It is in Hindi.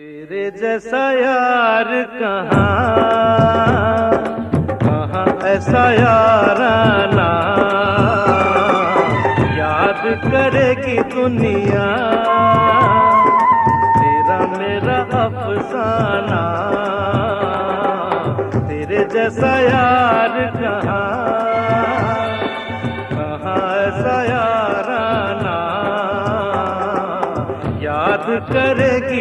तेरे जैसा यार कहाँ कहाँ ऐसा याराना, याद करेगी दुनिया तेरा मेरा अफसाना। तेरे जैसा यार कहाँ कहाँ ऐसा याराना, याद करेगी